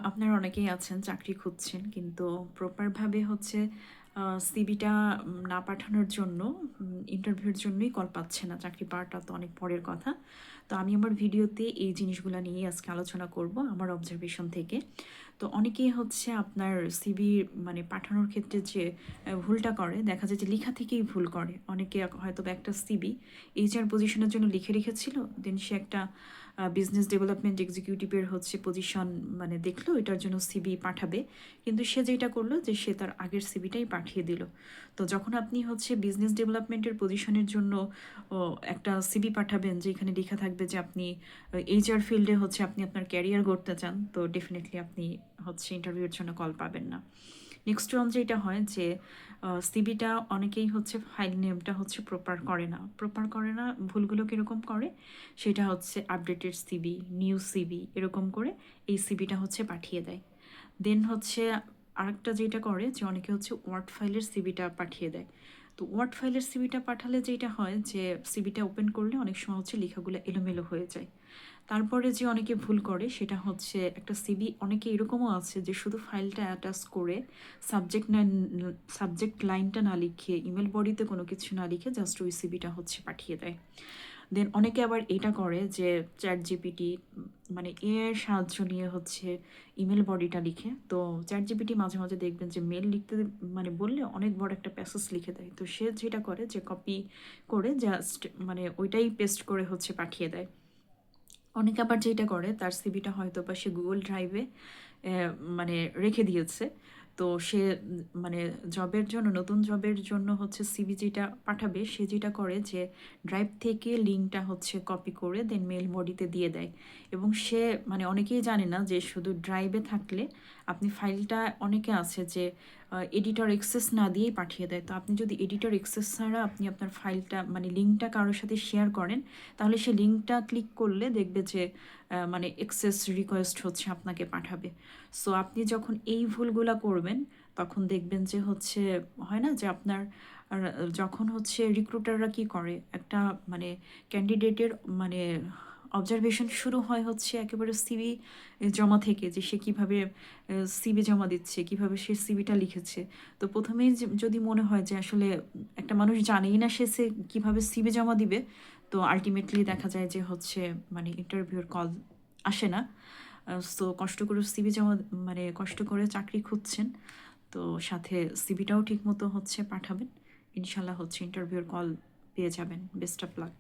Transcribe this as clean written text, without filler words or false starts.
আপনারা অনেকেই আছেন চাকরি খুঁজছেন কিন্তু প্রপারভাবে হচ্ছে সিভিটা না পাঠানোর জন্য ইন্টারভিউর জন্যই কল পাচ্ছে না। চাকরি পাওয়াটা তো অনেক পরের কথা। তো আমি আমার ভিডিওতে এই জিনিসগুলো নিয়েই আজকে আলোচনা করব আমার অবজারভেশন থেকে। তো অনেকেই হচ্ছে আপনার সিভি মানে পাঠানোর ক্ষেত্রে যে ভুলটা করে, দেখা যায় যে লেখা থেকেই ভুল করে। অনেকে হয়তো বা একটা সিভি এইচআর পজিশনের জন্য লিখে রেখেছিল, দেন সে একটা বিজনেস ডেভেলপমেন্ট এক্সিকিউটিভের হচ্ছে পজিশন মানে দেখলো এটার জন্য সিভি পাঠাবে, কিন্তু সে যেটা করলো যে সে তার আগের সিভিটাই পাঠিয়ে দিল। তো যখন আপনি হচ্ছে বিজনেস ডেভেলপমেন্টের পজিশনের জন্য একটা সিভি পাঠাবেন যেখানে লেখা থাকবে যে আপনি এইচআর ফিল্ডে হচ্ছে আপনি আপনার ক্যারিয়ার গড়তে চান, তো ডেফিনেটলি আপনি হচ্ছে ইন্টারভিউর জন্য কল পাবেন না। নেক্সট ওয়ান যেটা হয় যে সিভিটা অনেকেই হচ্ছে ফাইল নেমটা হচ্ছে প্রপার করে না। ভুলগুলো কীরকম করে সেটা হচ্ছে আপডেটেড সিভি, নিউ সিভি এরকম করে এই সিভিটা হচ্ছে পাঠিয়ে দেয়। দেন হচ্ছে আরেকটা যেটা করে যে অনেকে হচ্ছে ওয়ার্ড ফাইলের সিভিটা পাঠিয়ে দেয়। তো ওয়ার্ড ফাইলের সিভিটা পাঠালে যেটা হয় যে সিভিটা ওপেন করলে অনেক সময় হচ্ছে লেখাগুলো এলোমেলো হয়ে যায়। তারপরে যে অনেকে ভুল করে সেটা হচ্ছে একটা সিভি, অনেকে এরকমও আছে যে শুধু ফাইলটা অ্যাটাচ করে সাবজেক্ট লাইনটা না লিখে ইমেল বডিতে কোনো কিছু না লিখে জাস্ট ওই সিভিটা হচ্ছে পাঠিয়ে দেয়। দেন অনেকে আবার এটা করে যে চ্যাট জিপিটি মানে এর সাহায্য নিয়ে হচ্ছে ইমেল বডিটা লিখে। তো চ্যাট জিপিটি মাঝে মাঝে দেখবেন যে মেল লিখতে মানে বললে অনেক বড় একটা প্যাসেজ লিখে দেয়, তো সে যেটা করে যে কপি করে জাস্ট মানে ওইটাই পেস্ট করে হচ্ছে পাঠিয়ে দেয়। অনেকে আবার যেটা করে তার সিভিটা হয়তো বা সে গুগল ড্রাইভে মানে রেখে দিয়েছে। তো সে মানে জবের জন্য, নতুন জবের জন্য হচ্ছে সিভি যেটা পাঠাবে সে যেটা করে যে ড্রাইভ থেকে লিঙ্কটা হচ্ছে কপি করে দেন মেল বডিতে দিয়ে দেয়। এবং সে মানে অনেকেই জানে না যে শুধু ড্রাইভে থাকলে আপনি ফাইলটা, অনেকে আছে যে এডিটর অ্যাক্সেস না দিয়েই পাঠিয়ে দেয়। তো আপনি যদি এডিটর অ্যাক্সেস ছাড়া আপনি আপনার ফাইলটা মানে লিঙ্কটা কারোর সাথে শেয়ার করেন, তাহলে সে লিঙ্কটা ক্লিক করলে দেখবে যে মানে অ্যাক্সেস রিকোয়েস্ট হচ্ছে আপনাকে পাঠাবে। সো আপনি যখন এই ভুলগুলা করবেন তখন দেখবেন যে হচ্ছে হয় না যে আপনার যখন হচ্ছে রিক্রুটাররা কি করে একটা মানে ক্যান্ডিডেটের মানে অবজারভেশন শুরু হয় হচ্ছে একেবারে সিভি জমা থেকে, যে সে কীভাবে সিভি জমা দিচ্ছে, কীভাবে সে সিভিটা লিখেছে। তো প্রথমেই যদি মনে হয় যে আসলে একটা মানুষ জানেই না সে কীভাবে সিভি জমা দিবে, তো আলটিমেটলি দেখা যায় যে হচ্ছে মানে ইন্টারভিউর কল আসে না। সো কষ্ট করে সিভি জমা মানে কষ্ট করে চাকরি খুঁজছেন, তো সাথে সিভিটাও ঠিক মতো হচ্ছে পাঠাবেন। ইনশাল্লাহ হচ্ছে ইন্টারভিউর কল পেয়ে যাবেন। Best of luck.